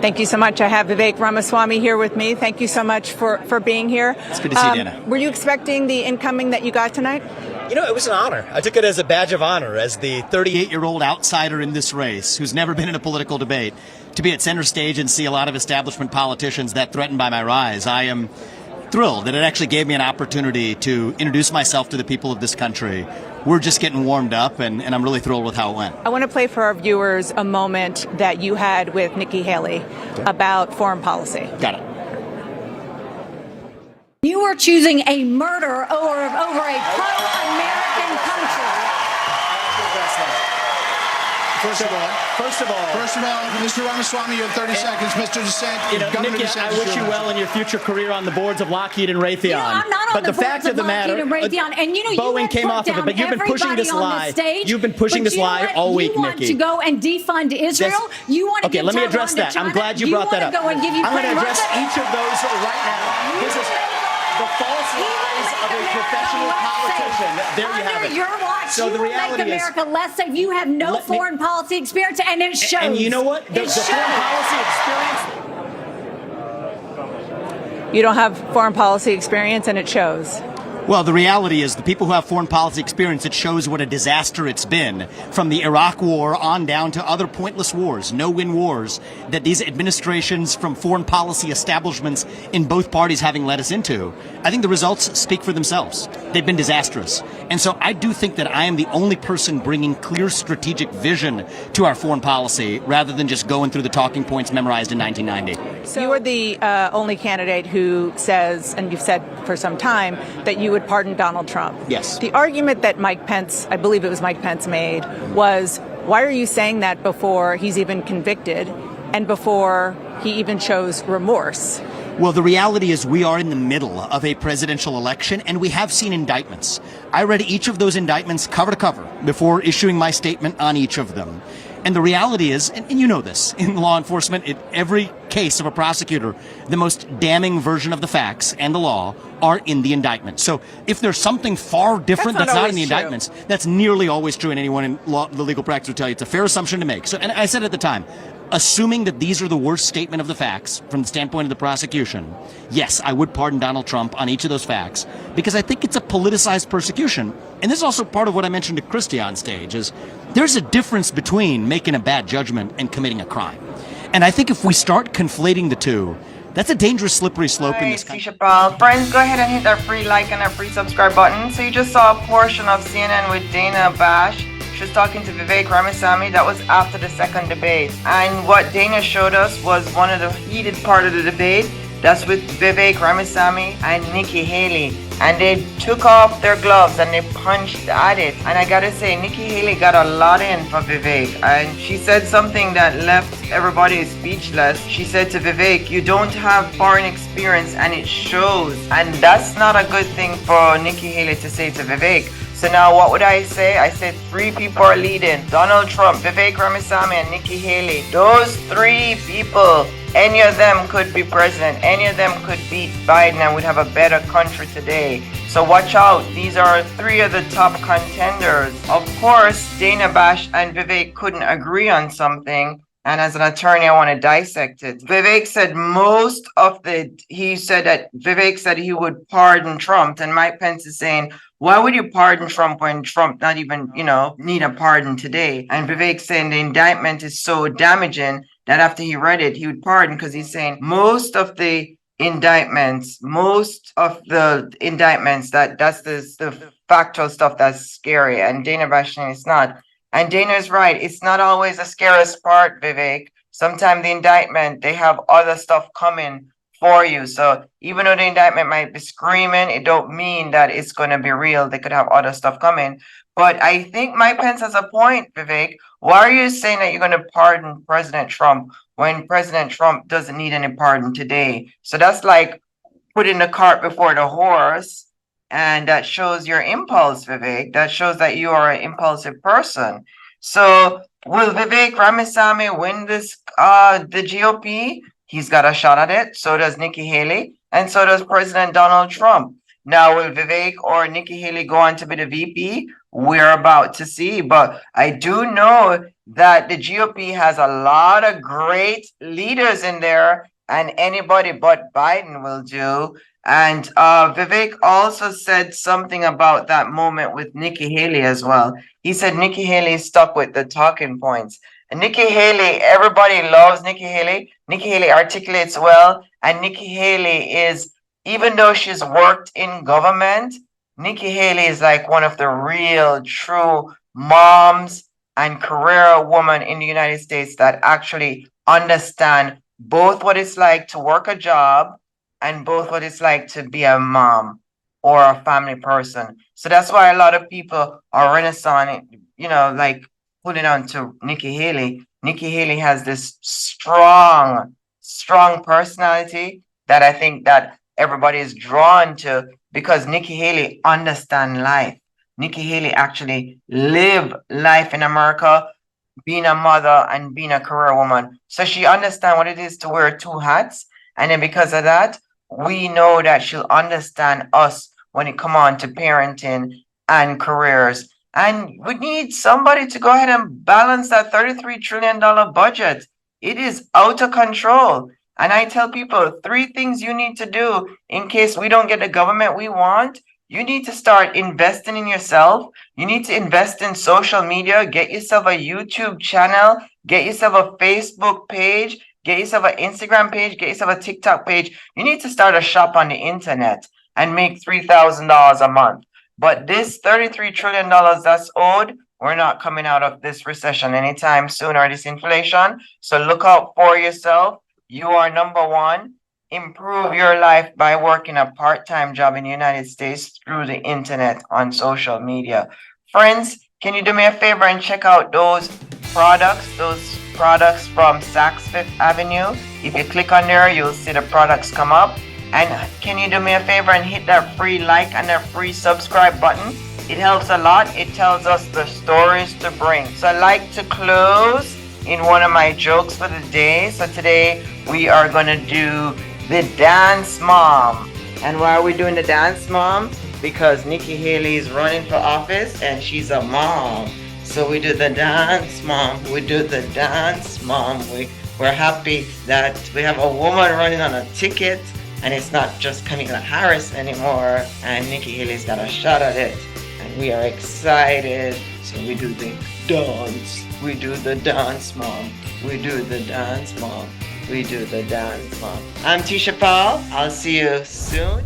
Thank you so much. I have Vivek Ramaswamy here with me. Thank you so much for being here. It's good to see you, Dana. Were you expecting the incoming that you got tonight? You know, it was an honor. I took it as a badge of honor as the 38-year-old outsider in this race who's never been in a political debate to be at center stage and see a lot of establishment politicians that threatened by my rise. I am thrilled that it actually gave me an opportunity to introduce myself to the people of this country. We're just getting warmed up, and I'm really thrilled with how it went. I want to play for our viewers a moment that you had with Nikki Haley about foreign policy. Got it. You are choosing a murder over a pro-American country. First of all, Mr. Ramaswamy, you have 30 seconds. Mr. DeSantis, Nikki, I wish you well in your future career on the boards of Lockheed and Raytheon. You know, I'm not on the boards of Lockheed and Raytheon. And you know, Boeing came off of it, but you've been pushing this lie. You've been pushing this lie all week, Nikki. You want to go and defund Israel? You want to okay, let me address that. I'm glad you brought that up. I'm going to address each of those right now. This is the false lies of a professional politician. There you have it. Your watch, so the reality make America less safe. You have no foreign policy experience, and it shows. And you know what? The foreign policy experience. You don't have foreign policy experience, and it shows. Well, the reality is the people who have foreign policy experience, it shows what a disaster it's been from the Iraq war on down to other pointless wars, no-win wars that these administrations from foreign policy establishments in both parties having led us into. I think the results speak for themselves. They've been disastrous. And so I do think that I am the only person bringing clear strategic vision to our foreign policy rather than just going through the talking points memorized in 1990. So you are the only candidate who says, and you've said for some time, that you would pardon Donald Trump. Yes. The argument that Mike Pence, I believe it was Mike Pence, made was, why are you saying that before he's even convicted and before he even shows remorse? Well, the reality is we are in the middle of a presidential election, and we have seen indictments. I read each of those indictments cover to cover before issuing my statement on each of them. And the reality is, and you know this, in law enforcement, in every case of a prosecutor, the most damning version of the facts and the law are in the indictment. So if there's something far different that's not in the indictments, that's nearly always true, and anyone in law, the legal practice will tell you it's a fair assumption to make. So, and I said at the time, assuming that these are the worst statement of the facts from the standpoint of the prosecution, yes, I would pardon Donald Trump on each of those facts because I think it's a politicized persecution. And this is also part of what I mentioned to Christie on stage is there's a difference between making a bad judgment and committing a crime. And I think if we start conflating the two, that's a dangerous slippery slope in this country. Friends, go ahead and hit that free like and that free subscribe button. So you just saw a portion of CNN with Dana Bash. She was talking to Vivek Ramaswamy. That was after the second debate. And what Dana showed us was one of the heated part of the debate. That's with Vivek Ramaswamy and Nikki Haley. And they took off their gloves and they punched at it. And I gotta say, Nikki Haley got a lot in for Vivek. And she said something that left everybody speechless. She said to Vivek, you don't have foreign experience and it shows. And that's not a good thing for Nikki Haley to say to Vivek. So now what would I say? I said 3 people are leading. Donald Trump, Vivek Ramaswamy, and Nikki Haley. Those 3 people, any of them could be president. Any of them could beat Biden and we'd have a better country today. So watch out. These are 3 of the top contenders. Of course, Dana Bash and Vivek couldn't agree on something. And as an attorney, I want to dissect it. Vivek said Vivek said he would pardon Trump. And Mike Pence is saying, why would you pardon Trump when Trump not even, need a pardon today? And Vivek saying the indictment is so damaging that after he read it, he would pardon because he's saying most of the indictments, that's the factual stuff that's scary. And Dana Bashing is not. And Dana is right. It's not always the scariest part, Vivek. Sometimes the indictment, they have other stuff coming for you. So even though the indictment might be screaming, it don't mean that it's going to be real. They could have other stuff coming. But I think Mike Pence has a point, Vivek. Why are you saying that you're going to pardon President Trump when President Trump doesn't need any pardon today? So that's like putting the cart before the horse. And that shows your impulse, Vivek. That shows that you are an impulsive person. So will Vivek Ramaswamy win this, the GOP? He's got a shot at it. So does Nikki Haley. And so does President Donald Trump. Now, will Vivek or Nikki Haley go on to be the VP? we're about to see. But I do know that the GOP has a lot of great leaders in there, and anybody but Biden will do. And Vivek also said something about that moment with Nikki Haley as well. He said Nikki Haley stuck with the talking points. And Nikki Haley, everybody loves Nikki Haley. Nikki Haley articulates well, and Nikki Haley is, even though she's worked in government, Nikki Haley is like one of the real, true moms and career women in the United States that actually understand both what it's like to work a job and both what it's like to be a mom or a family person. So that's why a lot of people are renaissance, like putting on to Nikki Haley. Nikki Haley has this strong personality that I think that everybody is drawn to, because Nikki Haley understands life. Nikki Haley actually live life in America, being a mother and being a career woman. So she understands what it is to wear two hats. And then because of that, we know that she'll understand us when it come on to parenting and careers. And we need somebody to go ahead and balance that $33 trillion budget. It is out of control. And I tell people 3 things you need to do in case we don't get the government we want. You need to start investing in yourself. You need to invest in social media. Get yourself a YouTube channel. Get yourself a Facebook page. Get yourself an Instagram page. Get yourself a TikTok page. You need to start a shop on the internet and make $3,000 a month. But this $33 trillion that's owed, we're not coming out of this recession anytime soon, or this inflation. So look out for yourself. You are number one. Improve your life by working a part-time job in the United States through the internet on social media. Friends, can you do me a favor and check out those products from Saks Fifth Avenue? If you click on there, you'll see the products come up. And can you do me a favor and hit that free like and that free subscribe button? It helps a lot. It tells us the stories to bring. So I like to close in one of my jokes for the day. So today we are going to do the dance mom. And why are we doing the dance mom? Because Nikki Haley is running for office and she's a mom. So we do the dance mom. We do the dance mom. We're happy that we have a woman running on a ticket, and it's not just Kamala Harris anymore, and Nikki Haley's got a shot at it. And we are excited. So we do the dance. We do the dance mom. We do the dance mom. We do the dance mom. I'm Tisha Paul. I'll see you soon.